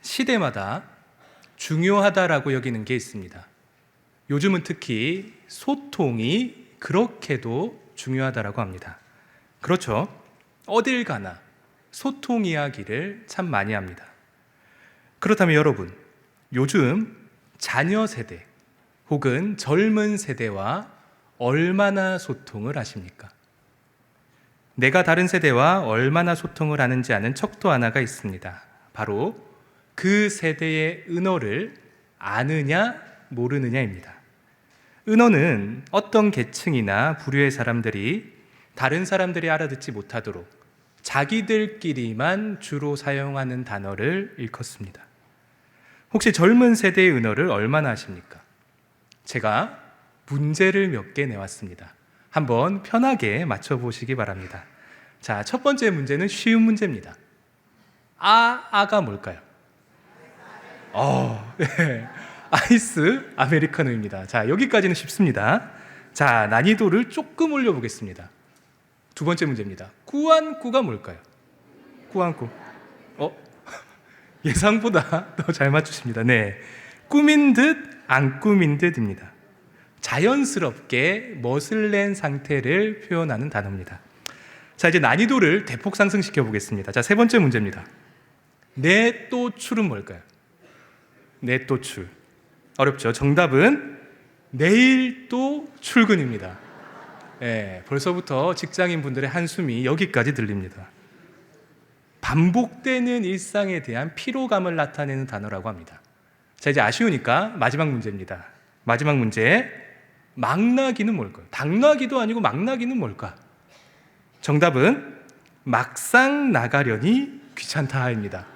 시대마다 중요하다라고 여기는 게 있습니다. 요즘은 특히 소통이 그렇게도 중요하다라고 합니다. 그렇죠. 어딜 가나 소통 이야기를 참 많이 합니다. 그렇다면 여러분, 요즘 자녀 세대 혹은 젊은 세대와 얼마나 소통을 하십니까? 내가 다른 세대와 얼마나 소통을 하는지 아는 척도 하나가 있습니다. 바로 그 세대의 은어를 아느냐 모르느냐입니다. 은어는 어떤 계층이나 부류의 사람들이 다른 사람들이 알아듣지 못하도록 자기들끼리만 주로 사용하는 단어를 일컫습니다. 혹시 젊은 세대의 은어를 얼마나 아십니까? 제가 문제를 몇 개 내왔습니다. 한번 편하게 맞춰보시기 바랍니다. 자, 첫 번째 문제는 쉬운 문제입니다. 아가 뭘까요? 네. 아이스 아메리카노입니다. 자, 여기까지는 쉽습니다. 자, 난이도를 조금 올려보겠습니다. 두 번째 문제입니다. 꾸안꾸가 뭘까요? 꾸안꾸. 예상보다 더 잘 맞추십니다. 네. 꾸민 듯 안 꾸민 듯입니다. 자연스럽게 멋을 낸 상태를 표현하는 단어입니다. 자, 이제 난이도를 대폭 상승시켜 보겠습니다. 자, 세 번째 문제입니다. 내또출은 뭘까요? 내또출. 어렵죠? 정답은 내일 또 출근입니다. 네, 벌써부터 직장인분들의 한숨이 여기까지 들립니다. 반복되는 일상에 대한 피로감을 나타내는 단어라고 합니다. 자, 이제 아쉬우니까 마지막 문제입니다. 마지막 문제. 막나기는 뭘까요? 당나기도 아니고 막나기는 뭘까? 정답은 막상 나가려니 귀찮다입니다.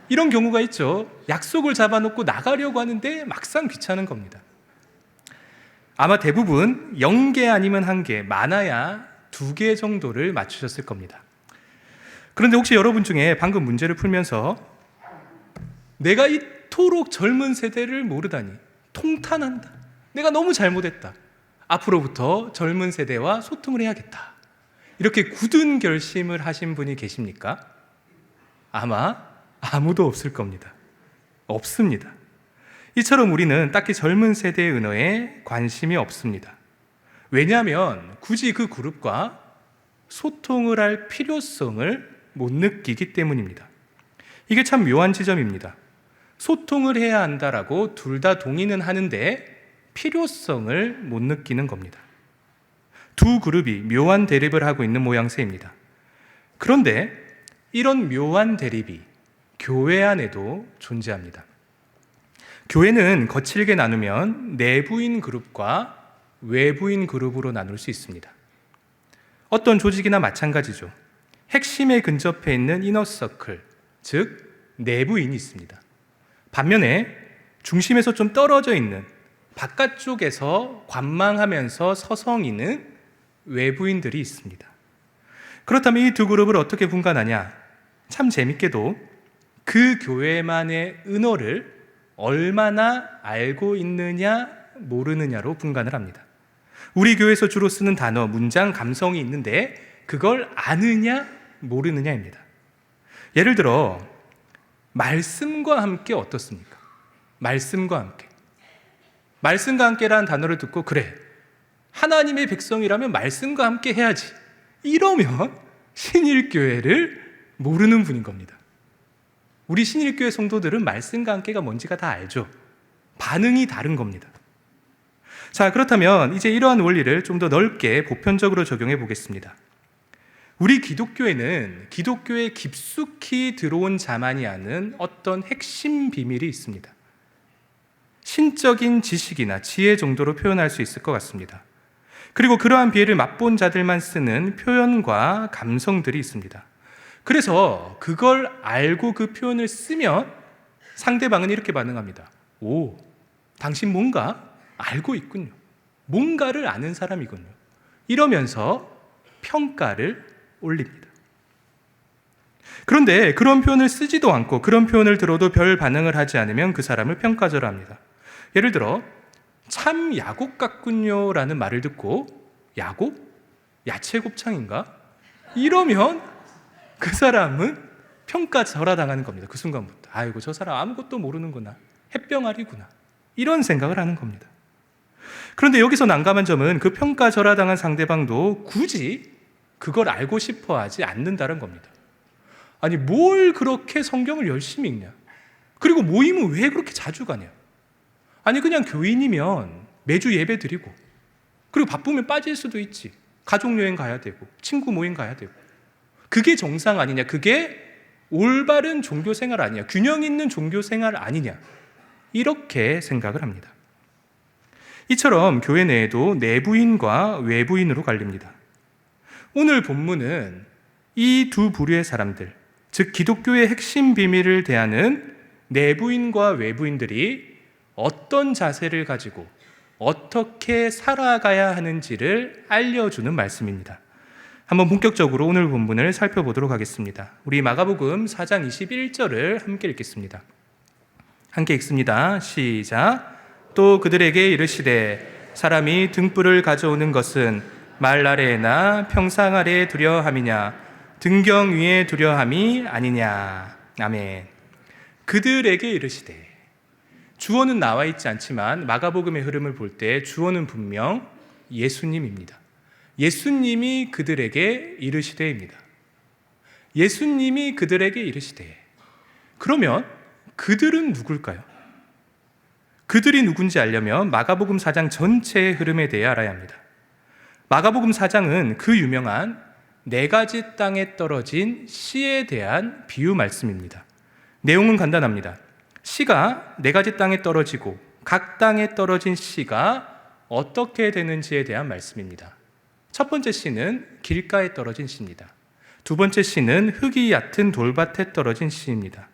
이런 경우가 있죠. 약속을 잡아놓고 나가려고 하는데 막상 귀찮은 겁니다. 아마 대부분 0개 아니면 1개, 많아야 2개 정도를 맞추셨을 겁니다. 그런데 혹시 여러분 중에 방금 문제를 풀면서 내가 이토록 젊은 세대를 모르다니 통탄한다. 내가 너무 잘못했다. 앞으로부터 젊은 세대와 소통을 해야겠다. 이렇게 굳은 결심을 하신 분이 계십니까? 아마 아무도 없을 겁니다. 없습니다. 이처럼 우리는 딱히 젊은 세대의 은어에 관심이 없습니다. 왜냐하면 굳이 그 그룹과 소통을 할 필요성을 못 느끼기 때문입니다. 이게 참 묘한 지점입니다. 소통을 해야 한다라고 둘 다 동의는 하는데 필요성을 못 느끼는 겁니다. 두 그룹이 묘한 대립을 하고 있는 모양새입니다. 그런데 이런 묘한 대립이 교회 안에도 존재합니다. 교회는 거칠게 나누면 내부인 그룹과 외부인 그룹으로 나눌 수 있습니다. 어떤 조직이나 마찬가지죠. 핵심에 근접해 있는 이너서클, 즉 내부인이 있습니다. 반면에 중심에서 좀 떨어져 있는 바깥쪽에서 관망하면서 서성이는 외부인들이 있습니다. 그렇다면 이 두 그룹을 어떻게 분간하냐? 참 재밌게도 그 교회만의 은어를 얼마나 알고 있느냐 모르느냐로 분간을 합니다. 우리 교회에서 주로 쓰는 단어, 문장, 감성이 있는데 그걸 아느냐 모르느냐입니다. 예를 들어 말씀과 함께 어떻습니까? 말씀과 함께. 말씀과 함께라는 단어를 듣고 그래, 하나님의 백성이라면 말씀과 함께 해야지. 이러면 신일교회를 모르는 분인 겁니다. 우리 신일교회 성도들은 말씀과 함께가 뭔지가 다 알죠. 반응이 다른 겁니다. 자, 그렇다면 이제 이러한 원리를 좀 더 넓게 보편적으로 적용해 보겠습니다. 우리 기독교에는 기독교에 깊숙이 들어온 자만이 아는 어떤 핵심 비밀이 있습니다. 신적인 지식이나 지혜 정도로 표현할 수 있을 것 같습니다. 그리고 그러한 비애를 맛본 자들만 쓰는 표현과 감성들이 있습니다. 그래서 그걸 알고 그 표현을 쓰면 상대방은 이렇게 반응합니다. 오, 당신 뭔가 알고 있군요. 뭔가를 아는 사람이군요. 이러면서 평가를 올립니다. 그런데 그런 표현을 쓰지도 않고 그런 표현을 들어도 별 반응을 하지 않으면 그 사람을 평가절하합니다. 예를 들어 참 야곱 같군요 라는 말을 듣고 야곱? 야채 곱창인가? 이러면 그 사람은 평가절하당하는 겁니다. 그 순간부터. 아이고, 저 사람 아무것도 모르는구나. 햇병아리구나. 이런 생각을 하는 겁니다. 그런데 여기서 난감한 점은 그 평가절하당한 상대방도 굳이 그걸 알고 싶어 하지 않는다는 겁니다. 아니, 뭘 그렇게 성경을 열심히 읽냐? 그리고 모임은 왜 그렇게 자주 가냐? 아니, 그냥 교인이면 매주 예배 드리고, 그리고 바쁘면 빠질 수도 있지. 가족여행 가야 되고, 친구 모임 가야 되고. 그게 정상 아니냐? 그게 올바른 종교생활 아니냐? 균형 있는 종교생활 아니냐? 이렇게 생각을 합니다. 이처럼 교회 내에도 내부인과 외부인으로 갈립니다. 오늘 본문은 이 두 부류의 사람들, 즉 기독교의 핵심 비밀을 대하는 내부인과 외부인들이 어떤 자세를 가지고 어떻게 살아가야 하는지를 알려주는 말씀입니다. 한번 본격적으로 오늘 본문을 살펴보도록 하겠습니다. 우리 마가복음 4장 21절을 함께 읽겠습니다. 함께 읽습니다. 시작. 또 그들에게 이르시되 사람이 등불을 가져오는 것은 말 아래나 평상 아래에 두려 함이냐 등경 위에 두려 함이 아니냐. 아멘. 그들에게 이르시되, 주어는 나와 있지 않지만 마가복음의 흐름을 볼 때 주어는 분명 예수님입니다. 예수님이 그들에게 이르시되입니다. 예수님이 그들에게 이르시되. 그러면 그들은 누굴까요? 그들이 누군지 알려면 마가복음 4장 전체의 흐름에 대해 알아야 합니다. 마가복음 4장은 그 유명한 네 가지 땅에 떨어진 씨에 대한 비유 말씀입니다. 내용은 간단합니다. 씨가 네 가지 땅에 떨어지고 각 땅에 떨어진 씨가 어떻게 되는지에 대한 말씀입니다. 첫 번째 씨는 길가에 떨어진 씨입니다. 두 번째 씨는 흙이 얕은 돌밭에 떨어진 씨입니다.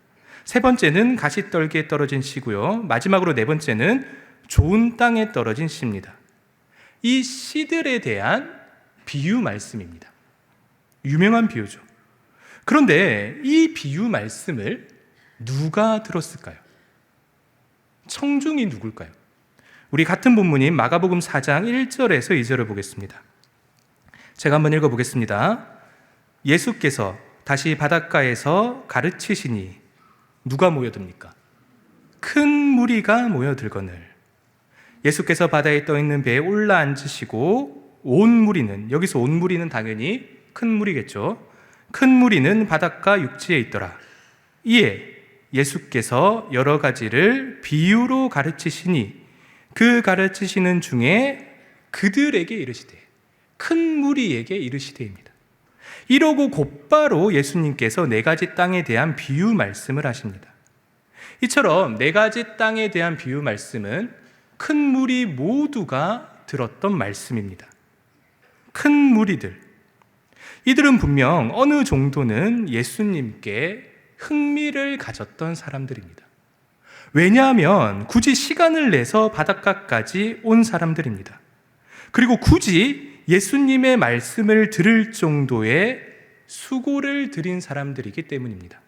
세 번째는 가시떨기에 떨어진 씨고요. 마지막으로 네 번째는 좋은 땅에 떨어진 씨입니다. 이 씨들에 대한 비유 말씀입니다. 유명한 비유죠. 그런데 이 비유 말씀을 누가 들었을까요? 청중이 누굴까요? 우리 같은 본문인 마가복음 4장 1절에서 2절을 보겠습니다. 제가 한번 읽어보겠습니다. 예수께서 다시 바닷가에서 가르치시니 누가 모여듭니까? 큰 무리가 모여들거늘. 예수께서 바다에 떠있는 배에 올라앉으시고 온 무리는, 여기서 온 무리는 당연히 큰 무리겠죠. 큰 무리는 바닷가 육지에 있더라. 이에 예수께서 여러 가지를 비유로 가르치시니 그 가르치시는 중에 그들에게 이르시되, 큰 무리에게 이르시되입니다. 이러고 곧바로 예수님께서 네 가지 땅에 대한 비유 말씀을 하십니다. 이처럼 네 가지 땅에 대한 비유 말씀은 큰 무리 모두가 들었던 말씀입니다. 큰 무리들, 이들은 분명 어느 정도는 예수님께 흥미를 가졌던 사람들입니다. 왜냐하면 굳이 시간을 내서 바닷가까지 온 사람들입니다. 그리고 굳이 예수님의 말씀을 들을 정도의 수고를 들인 사람들이기 때문입니다.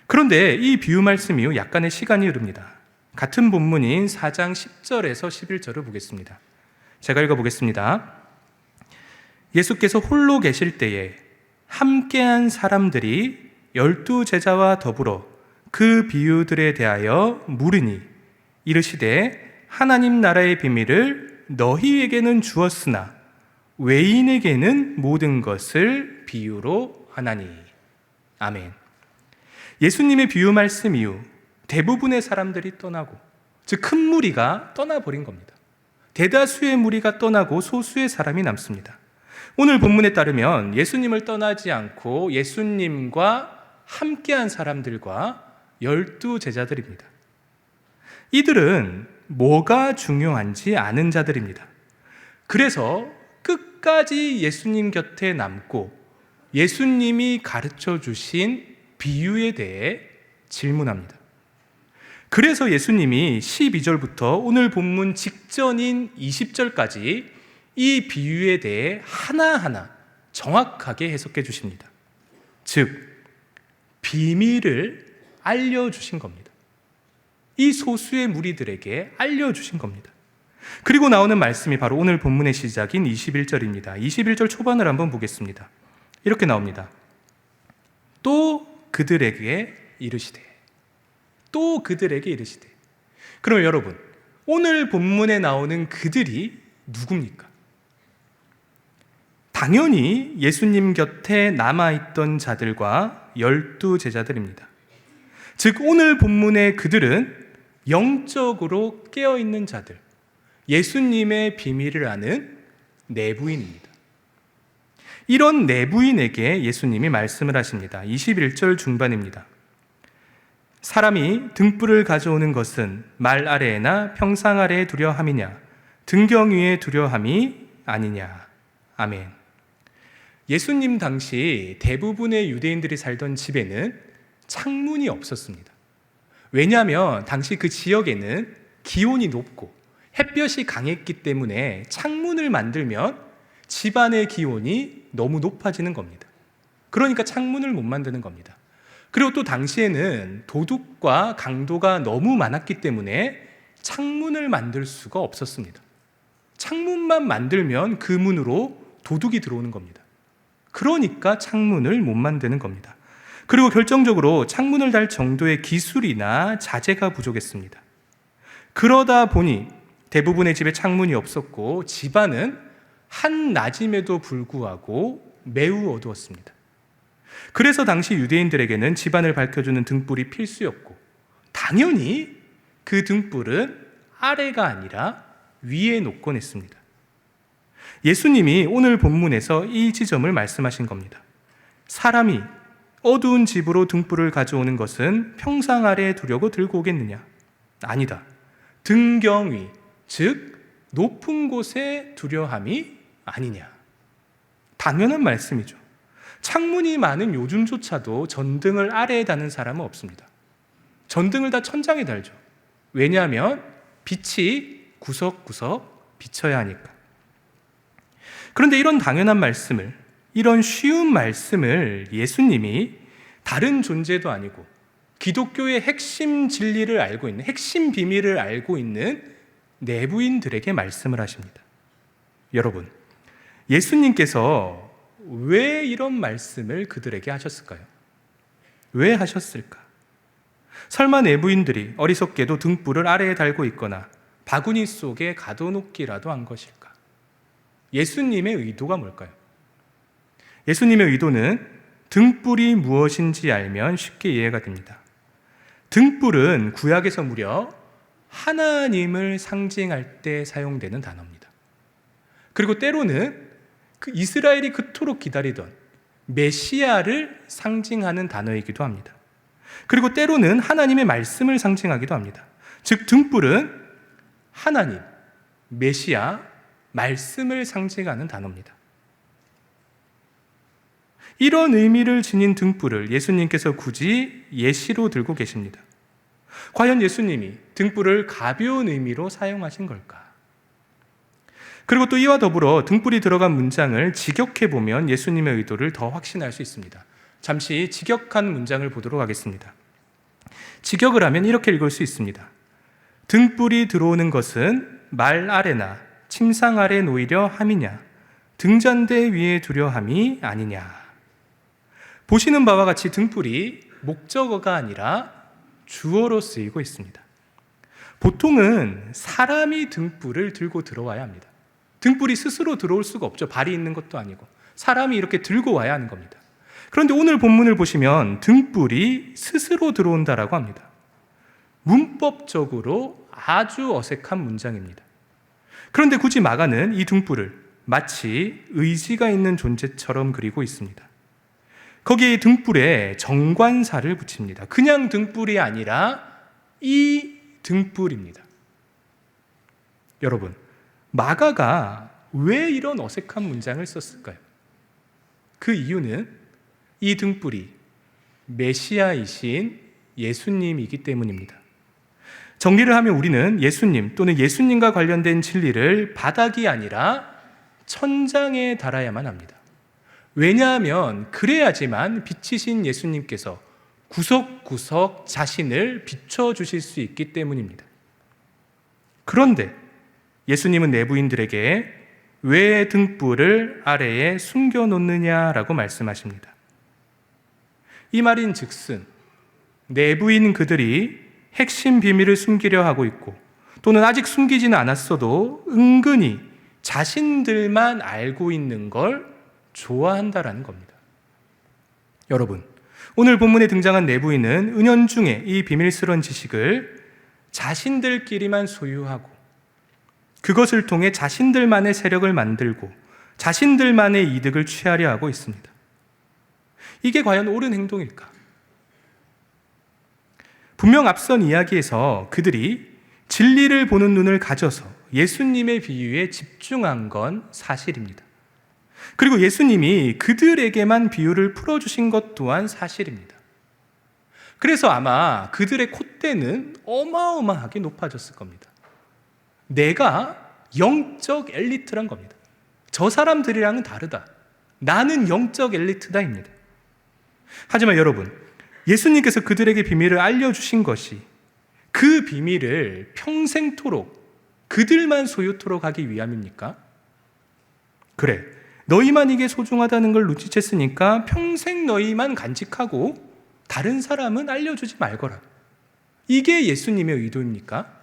그런데 이 비유 말씀 이후 약간의 시간이 흐릅니다. 같은 본문인 4장 10절에서 11절을 보겠습니다. 제가 읽어보겠습니다. 예수께서 홀로 계실 때에 함께한 사람들이 12 제자와 더불어 그 비유들에 대하여 물으니 이르시되 하나님 나라의 비밀을 너희에게는 주었으나 외인에게는 모든 것을 비유로 하나니. 아멘. 예수님의 비유 말씀 이후 대부분의 사람들이 떠나고, 즉 큰 무리가 떠나버린 겁니다. 대다수의 무리가 떠나고 소수의 사람이 남습니다. 오늘 본문에 따르면 예수님을 떠나지 않고 예수님과 함께한 사람들과 12 제자들입니다. 이들은 뭐가 중요한지 아는 자들입니다. 그래서 끝까지 예수님 곁에 남고 예수님이 가르쳐 주신 비유에 대해 질문합니다. 그래서 예수님이 12절부터 오늘 본문 직전인 20절까지 이 비유에 대해 하나하나 정확하게 해석해 주십니다. 즉, 비밀을 알려주신 겁니다. 이 소수의 무리들에게 알려주신 겁니다. 그리고 나오는 말씀이 바로 오늘 본문의 시작인 21절입니다. 21절 초반을 한번 보겠습니다. 이렇게 나옵니다. 또 그들에게 이르시되. 또 그들에게 이르시되. 그럼 여러분, 오늘 본문에 나오는 그들이 누굽니까? 당연히 예수님 곁에 남아있던 자들과 12 제자들입니다. 즉 오늘 본문의 그들은 영적으로 깨어있는 자들, 예수님의 비밀을 아는 내부인입니다. 이런 내부인에게 예수님이 말씀을 하십니다. 21절 중반입니다. 사람이 등불을 가져오는 것은 말 아래에나 평상 아래에 두려 함이냐, 등경 위에 두려 함이 아니냐. 아멘. 예수님 당시 대부분의 유대인들이 살던 집에는 창문이 없었습니다. 왜냐하면 당시 그 지역에는 기온이 높고 햇볕이 강했기 때문에 창문을 만들면 집안의 기온이 너무 높아지는 겁니다. 그러니까 창문을 못 만드는 겁니다. 그리고 또 당시에는 도둑과 강도가 너무 많았기 때문에 창문을 만들 수가 없었습니다. 창문만 만들면 그 문으로 도둑이 들어오는 겁니다. 그러니까 창문을 못 만드는 겁니다. 그리고 결정적으로 창문을 달 정도의 기술이나 자재가 부족했습니다. 그러다 보니 대부분의 집에 창문이 없었고 집안은 한낮임에도 불구하고 매우 어두웠습니다. 그래서 당시 유대인들에게는 집안을 밝혀주는 등불이 필수였고 당연히 그 등불은 아래가 아니라 위에 놓곤 했습니다. 예수님이 오늘 본문에서 이 지점을 말씀하신 겁니다. 사람이 어두운 집으로 등불을 가져오는 것은 평상 아래에 두려고 들고 오겠느냐? 아니다. 등경 위, 즉 높은 곳에 두려 함이 아니냐. 당연한 말씀이죠. 창문이 많은 요즘조차도 전등을 아래에 다는 사람은 없습니다. 전등을 다 천장에 달죠. 왜냐하면 빛이 구석구석 비쳐야 하니까. 그런데 이런 당연한 말씀을, 이런 쉬운 말씀을 예수님이 다른 존재도 아니고 기독교의 핵심 진리를 알고 있는, 핵심 비밀을 알고 있는 내부인들에게 말씀을 하십니다. 여러분, 예수님께서 왜 이런 말씀을 그들에게 하셨을까요? 왜 하셨을까? 설마 내부인들이 어리석게도 등불을 아래에 달고 있거나 바구니 속에 가둬놓기라도 한 것일까? 예수님의 의도가 뭘까요? 예수님의 의도는 등불이 무엇인지 알면 쉽게 이해가 됩니다. 등불은 구약에서 무려 하나님을 상징할 때 사용되는 단어입니다. 그리고 때로는 그 이스라엘이 그토록 기다리던 메시아를 상징하는 단어이기도 합니다. 그리고 때로는 하나님의 말씀을 상징하기도 합니다. 즉 등불은 하나님, 메시아, 말씀을 상징하는 단어입니다. 이런 의미를 지닌 등불을 예수님께서 굳이 예시로 들고 계십니다. 과연 예수님이 등불을 가벼운 의미로 사용하신 걸까? 그리고 또 이와 더불어 등불이 들어간 문장을 직역해보면 예수님의 의도를 더 확신할 수 있습니다. 잠시 직역한 문장을 보도록 하겠습니다. 직역을 하면 이렇게 읽을 수 있습니다. 등불이 들어오는 것은 말 아래나 침상 아래 놓이려 함이냐, 등잔대 위에 두려 함이 아니냐. 보시는 바와 같이 등불이 목적어가 아니라 주어로 쓰이고 있습니다. 보통은 사람이 등불을 들고 들어와야 합니다. 등불이 스스로 들어올 수가 없죠. 발이 있는 것도 아니고 사람이 이렇게 들고 와야 하는 겁니다. 그런데 오늘 본문을 보시면 등불이 스스로 들어온다라고 합니다. 문법적으로 아주 어색한 문장입니다. 그런데 굳이 마가는 이 등불을 마치 의지가 있는 존재처럼 그리고 있습니다. 거기에 등불에 정관사를 붙입니다. 그냥 등불이 아니라 이 등불입니다. 여러분, 마가가 왜 이런 어색한 문장을 썼을까요? 그 이유는 이 등불이 메시아이신 예수님이기 때문입니다. 정리를 하면 우리는 예수님 또는 예수님과 관련된 진리를 바닥이 아니라 천장에 달아야만 합니다. 왜냐하면 그래야지만 빛이신 예수님께서 구석구석 자신을 비춰주실 수 있기 때문입니다. 그런데 예수님은 내부인들에게 왜 등불을 아래에 숨겨놓느냐라고 말씀하십니다. 이 말인 즉슨 내부인 그들이 핵심 비밀을 숨기려 하고 있고, 또는 아직 숨기지는 않았어도 은근히 자신들만 알고 있는 걸 좋아한다라는 겁니다. 여러분, 오늘 본문에 등장한 내부인은 은연중에 이 비밀스러운 지식을 자신들끼리만 소유하고, 그것을 통해 자신들만의 세력을 만들고 자신들만의 이득을 취하려 하고 있습니다. 이게 과연 옳은 행동일까? 분명 앞선 이야기에서 그들이 진리를 보는 눈을 가져서 예수님의 비유에 집중한 건 사실입니다. 그리고 예수님이 그들에게만 비유를 풀어주신 것 또한 사실입니다. 그래서 아마 그들의 콧대는 어마어마하게 높아졌을 겁니다. 내가 영적 엘리트란 겁니다. 저 사람들이랑은 다르다. 나는 영적 엘리트다입니다. 하지만 여러분, 예수님께서 그들에게 비밀을 알려주신 것이 그 비밀을 평생토록 그들만 소유토록 하기 위함입니까? 그래, 너희만 이게 소중하다는 걸 눈치챘으니까 평생 너희만 간직하고 다른 사람은 알려주지 말거라. 이게 예수님의 의도입니까?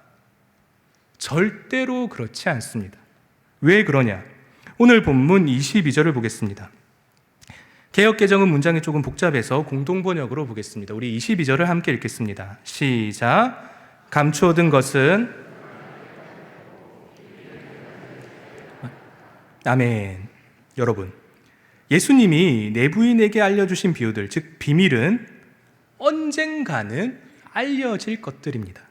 절대로 그렇지 않습니다. 왜 그러냐? 오늘 본문 22절을 보겠습니다. 개역개정은 문장이 조금 복잡해서 공동번역으로 보겠습니다. 우리 22절을 함께 읽겠습니다. 시작. 감추어둔 것은 아멘. 여러분, 예수님이 내부인에게 알려주신 비유들, 즉 비밀은 언젠가는 알려질 것들입니다.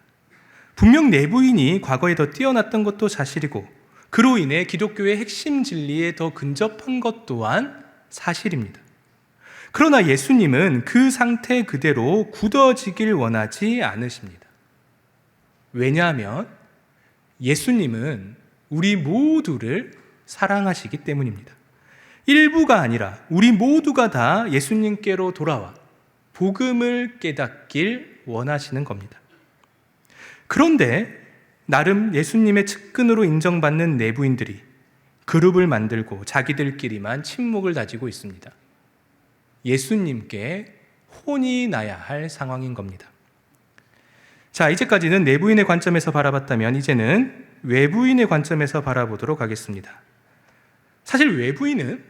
분명 내부인이 과거에 더 뛰어났던 것도 사실이고, 그로 인해 기독교의 핵심 진리에 더 근접한 것 또한 사실입니다. 그러나 예수님은 그 상태 그대로 굳어지길 원하지 않으십니다. 왜냐하면 예수님은 우리 모두를 사랑하시기 때문입니다. 일부가 아니라 우리 모두가 다 예수님께로 돌아와 복음을 깨닫길 원하시는 겁니다. 그런데 나름 예수님의 측근으로 인정받는 내부인들이 그룹을 만들고 자기들끼리만 침묵을 다지고 있습니다. 예수님께 혼이 나야 할 상황인 겁니다. 자, 이제까지는 내부인의 관점에서 바라봤다면 이제는 외부인의 관점에서 바라보도록 하겠습니다. 사실 외부인은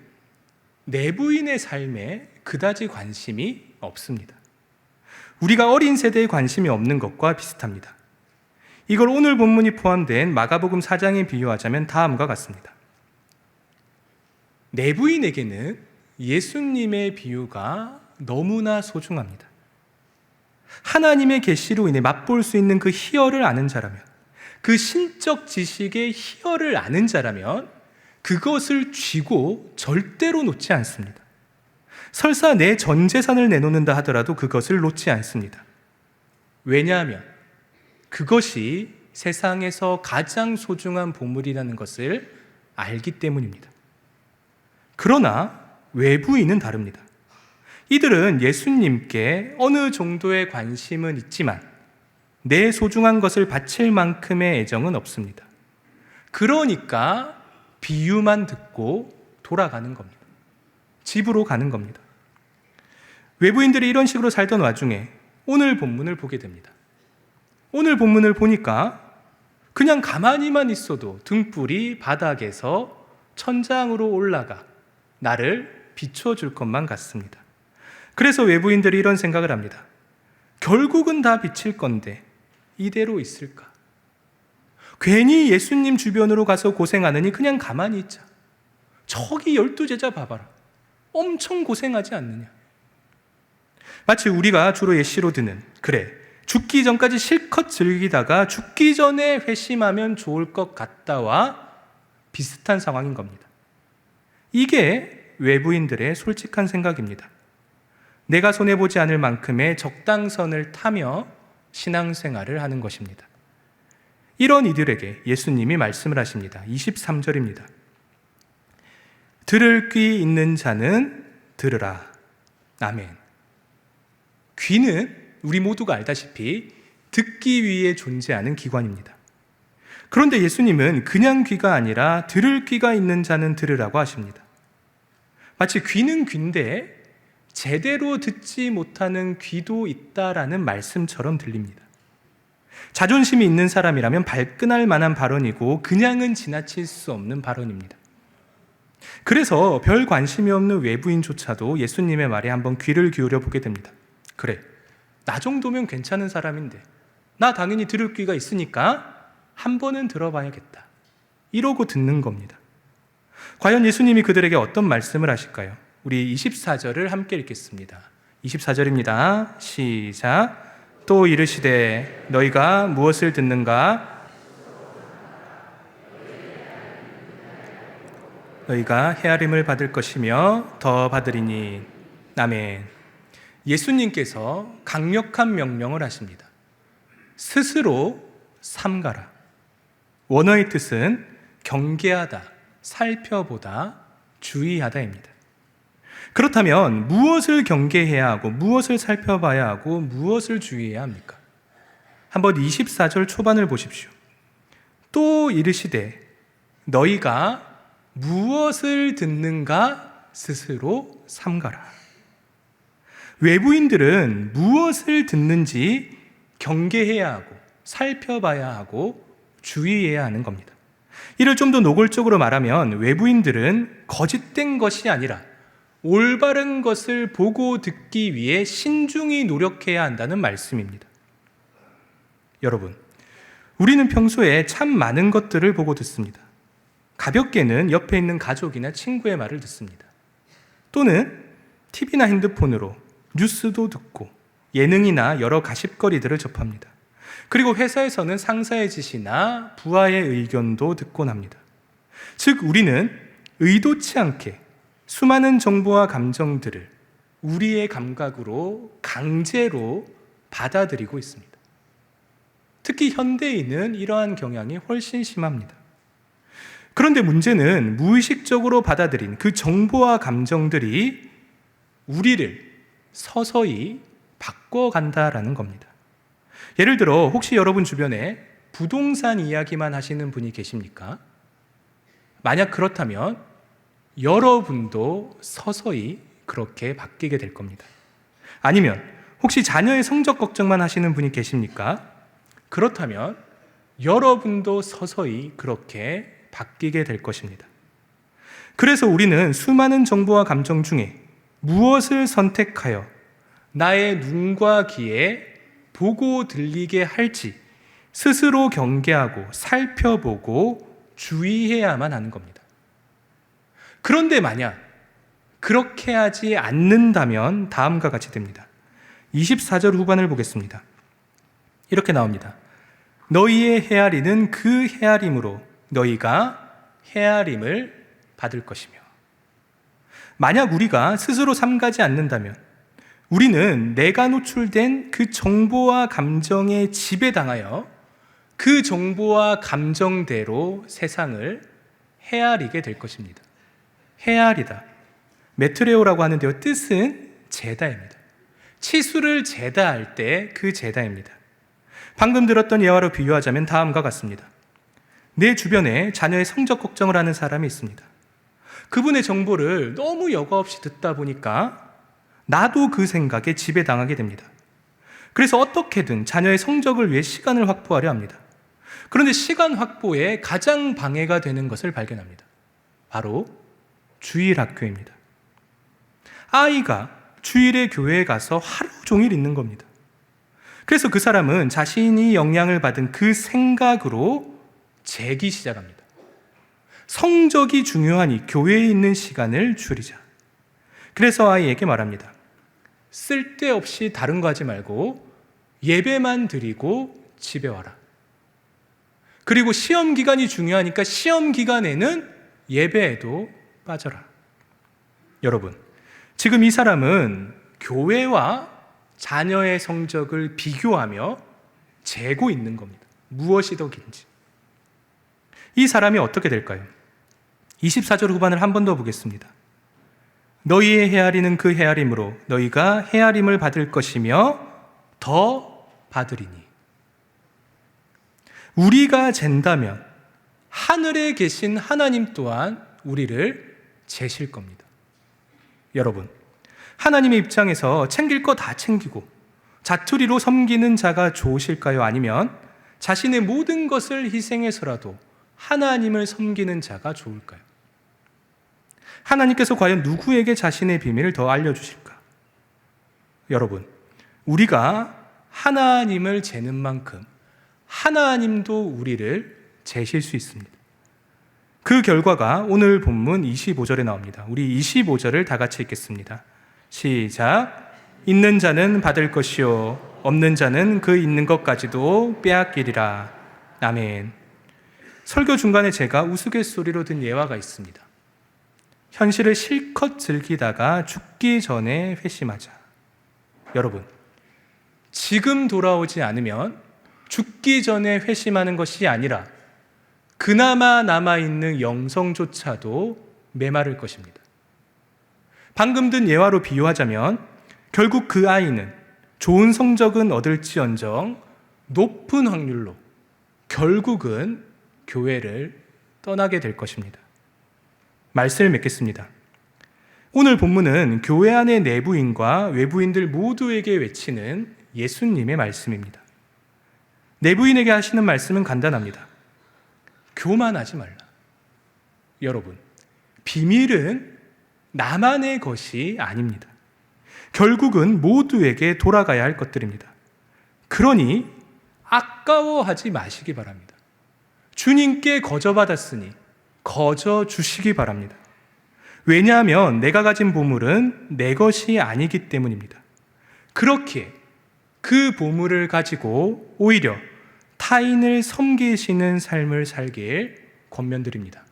내부인의 삶에 그다지 관심이 없습니다. 우리가 어린 세대에 관심이 없는 것과 비슷합니다. 이걸 오늘 본문이 포함된 마가복음 4장에 비유하자면 다음과 같습니다. 내부인에게는 예수님의 비유가 너무나 소중합니다. 하나님의 계시로 인해 맛볼 수 있는 그 희열을 아는 자라면, 그 신적 지식의 희열을 아는 자라면 그것을 쥐고 절대로 놓지 않습니다. 설사 내 전 재산을 내놓는다 하더라도 그것을 놓지 않습니다. 왜냐하면 그것이 세상에서 가장 소중한 보물이라는 것을 알기 때문입니다. 그러나 외부인은 다릅니다. 이들은 예수님께 어느 정도의 관심은 있지만 내 소중한 것을 바칠 만큼의 애정은 없습니다. 그러니까 비유만 듣고 돌아가는 겁니다. 집으로 가는 겁니다. 외부인들이 이런 식으로 살던 와중에 오늘 본문을 보게 됩니다. 오늘 본문을 보니까 그냥 가만히만 있어도 등불이 바닥에서 천장으로 올라가 나를 비춰줄 것만 같습니다. 그래서 외부인들이 이런 생각을 합니다. 결국은 다 비칠 건데 이대로 있을까? 괜히 예수님 주변으로 가서 고생하느니 그냥 가만히 있자. 저기 12제자 봐봐라. 엄청 고생하지 않느냐. 마치 우리가 주로 예시로 드는, 그래, 죽기 전까지 실컷 즐기다가 죽기 전에 회심하면 좋을 것 같다와 비슷한 상황인 겁니다. 이게 외부인들의 솔직한 생각입니다. 내가 손해보지 않을 만큼의 적당선을 타며 신앙생활을 하는 것입니다. 이런 이들에게 예수님이 말씀을 하십니다. 23절입니다. 들을 귀 있는 자는 들으라. 아멘. 귀는 우리 모두가 알다시피 듣기 위해 존재하는 기관입니다. 그런데 예수님은 그냥 귀가 아니라 들을 귀가 있는 자는 들으라고 하십니다. 마치 귀는 귀인데 제대로 듣지 못하는 귀도 있다라는 말씀처럼 들립니다. 자존심이 있는 사람이라면 발끈할 만한 발언이고 그냥은 지나칠 수 없는 발언입니다. 그래서 별 관심이 없는 외부인조차도 예수님의 말에 한번 귀를 기울여 보게 됩니다. 그래, 나 정도면 괜찮은 사람인데, 나 당연히 들을 귀가 있으니까 한 번은 들어봐야겠다, 이러고 듣는 겁니다. 과연 예수님이 그들에게 어떤 말씀을 하실까요? 우리 24절을 함께 읽겠습니다. 24절입니다. 시작. 또 이르시되 너희가 무엇을 듣는가? 너희가 헤아림을 받을 것이며 더 받으리니. 아멘. 예수님께서 강력한 명령을 하십니다. 스스로 삼가라. 원어의 뜻은 경계하다, 살펴보다, 주의하다입니다. 그렇다면 무엇을 경계해야 하고 무엇을 살펴봐야 하고 무엇을 주의해야 합니까? 한번 24절 초반을 보십시오. 또 이르시되 너희가 무엇을 듣는가 스스로 삼가라. 외부인들은 무엇을 듣는지 경계해야 하고 살펴봐야 하고 주의해야 하는 겁니다. 이를 좀 더 노골적으로 말하면 외부인들은 거짓된 것이 아니라 올바른 것을 보고 듣기 위해 신중히 노력해야 한다는 말씀입니다. 여러분, 우리는 평소에 참 많은 것들을 보고 듣습니다. 가볍게는 옆에 있는 가족이나 친구의 말을 듣습니다. 또는 TV나 핸드폰으로 뉴스도 듣고 예능이나 여러 가십거리들을 접합니다. 그리고 회사에서는 상사의 지시나 부하의 의견도 듣곤 합니다. 즉, 우리는 의도치 않게 수많은 정보와 감정들을 우리의 감각으로 강제로 받아들이고 있습니다. 특히 현대인은 이러한 경향이 훨씬 심합니다. 그런데 문제는 무의식적으로 받아들인 그 정보와 감정들이 우리를 서서히 바꿔간다라는 겁니다. 예를 들어 혹시 여러분 주변에 부동산 이야기만 하시는 분이 계십니까? 만약 그렇다면 여러분도 서서히 그렇게 바뀌게 될 겁니다. 아니면 혹시 자녀의 성적 걱정만 하시는 분이 계십니까? 그렇다면 여러분도 서서히 그렇게 바뀌게 될 것입니다. 그래서 우리는 수많은 정보와 감정 중에 무엇을 선택하여 나의 눈과 귀에 보고 들리게 할지 스스로 경계하고 살펴보고 주의해야만 하는 겁니다. 그런데 만약 그렇게 하지 않는다면 다음과 같이 됩니다. 24절 후반을 보겠습니다. 이렇게 나옵니다. 너희의 헤아리는 그 헤아림으로 너희가 헤아림을 받을 것이며. 만약 우리가 스스로 삼가지 않는다면 우리는 내가 노출된 그 정보와 감정에 지배당하여 그 정보와 감정대로 세상을 헤아리게 될 것입니다. 헤아리다, 메트레오라고 하는데요, 뜻은 제다입니다. 치수를 제다할 때 그 제다입니다. 방금 들었던 예화로 비유하자면 다음과 같습니다. 내 주변에 자녀의 성적 걱정을 하는 사람이 있습니다. 그분의 정보를 너무 여과 없이 듣다 보니까 나도 그 생각에 지배당하게 됩니다. 그래서 어떻게든 자녀의 성적을 위해 시간을 확보하려 합니다. 그런데 시간 확보에 가장 방해가 되는 것을 발견합니다. 바로 주일 학교입니다. 아이가 주일에 교회에 가서 하루 종일 있는 겁니다. 그래서 그 사람은 자신이 영향을 받은 그 생각으로 재기 시작합니다. 성적이 중요하니 교회에 있는 시간을 줄이자. 그래서 아이에게 말합니다. 쓸데없이 다른 거 하지 말고 예배만 드리고 집에 와라. 그리고 시험 기간이 중요하니까 시험 기간에는 예배에도 빠져라. 여러분, 지금 이 사람은 교회와 자녀의 성적을 비교하며 재고 있는 겁니다. 무엇이 더 긴지. 이 사람이 어떻게 될까요? 24절 후반을 한 번 더 보겠습니다. 너희의 헤아리는 그 헤아림으로 너희가 헤아림을 받을 것이며 더 받으리니. 우리가 잰다면 하늘에 계신 하나님 또한 우리를 재실 겁니다. 여러분, 하나님의 입장에서 챙길 거 다 챙기고 자투리로 섬기는 자가 좋으실까요? 아니면 자신의 모든 것을 희생해서라도 하나님을 섬기는 자가 좋을까요? 하나님께서 과연 누구에게 자신의 비밀을 더 알려주실까? 여러분, 우리가 하나님을 재는 만큼 하나님도 우리를 재실 수 있습니다. 그 결과가 오늘 본문 25절에 나옵니다. 우리 25절을 다 같이 읽겠습니다. 시작. 있는 자는 받을 것이요 없는 자는 그 있는 것까지도 빼앗기리라. 아멘. 설교 중간에 제가 우스갯소리로 든 예화가 있습니다. 현실을 실컷 즐기다가 죽기 전에 회심하자. 여러분, 지금 돌아오지 않으면 죽기 전에 회심하는 것이 아니라 그나마 남아있는 영성조차도 메마를 것입니다. 방금 든 예화로 비유하자면 결국 그 아이는 좋은 성적은 얻을지언정 높은 확률로 결국은 교회를 떠나게 될 것입니다. 말씀을 맺겠습니다. 오늘 본문은 교회 안의 내부인과 외부인들 모두에게 외치는 예수님의 말씀입니다. 내부인에게 하시는 말씀은 간단합니다. 교만하지 말라. 여러분, 비밀은 나만의 것이 아닙니다. 결국은 모두에게 돌아가야 할 것들입니다. 그러니 아까워하지 마시기 바랍니다. 주님께 거저받았으니 거저 주시기 바랍니다. 왜냐하면 내가 가진 보물은 내 것이 아니기 때문입니다. 그렇기에 그 보물을 가지고 오히려 타인을 섬기시는 삶을 살길 권면드립니다.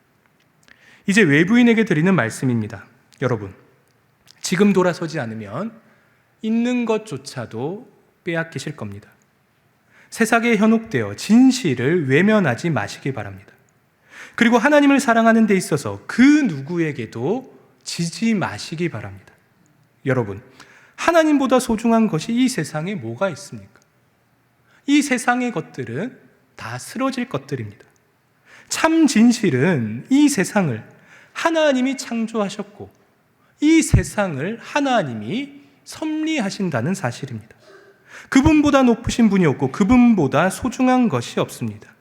이제 외부인에게 드리는 말씀입니다. 여러분, 지금 돌아서지 않으면 있는 것조차도 빼앗기실 겁니다. 세상에 현혹되어 진실을 외면하지 마시기 바랍니다. 그리고 하나님을 사랑하는 데 있어서 그 누구에게도 지지 마시기 바랍니다. 여러분, 하나님보다 소중한 것이 이 세상에 뭐가 있습니까? 이 세상의 것들은 다 쓰러질 것들입니다. 참 진실은 이 세상을 하나님이 창조하셨고 이 세상을 하나님이 섭리하신다는 사실입니다. 그분보다 높으신 분이 없고 그분보다 소중한 것이 없습니다.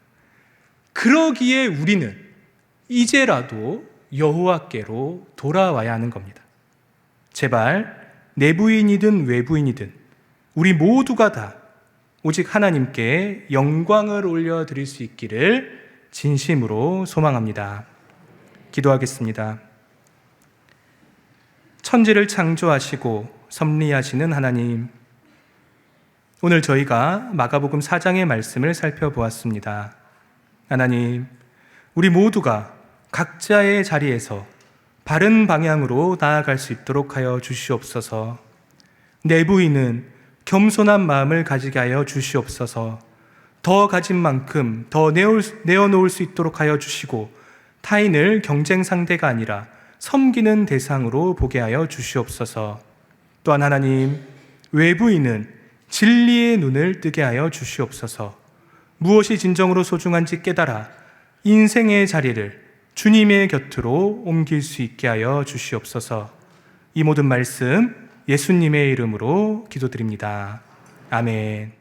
그러기에 우리는 이제라도 여호와께로 돌아와야 하는 겁니다. 제발 내부인이든 외부인이든 우리 모두가 다 오직 하나님께 영광을 올려드릴 수 있기를 진심으로 소망합니다. 기도하겠습니다. 천지를 창조하시고 섭리하시는 하나님, 오늘 저희가 마가복음 4장의 말씀을 살펴보았습니다. 하나님, 우리 모두가 각자의 자리에서 바른 방향으로 나아갈 수 있도록 하여 주시옵소서. 내부인은 겸손한 마음을 가지게 하여 주시옵소서. 더 가진 만큼 더 내어놓을 수 있도록 하여 주시고 타인을 경쟁 상대가 아니라 섬기는 대상으로 보게 하여 주시옵소서. 또한 하나님, 외부인은 진리의 눈을 뜨게 하여 주시옵소서. 무엇이 진정으로 소중한지 깨달아 인생의 자리를 주님의 곁으로 옮길 수 있게 하여 주시옵소서. 이 모든 말씀 예수님의 이름으로 기도드립니다. 아멘.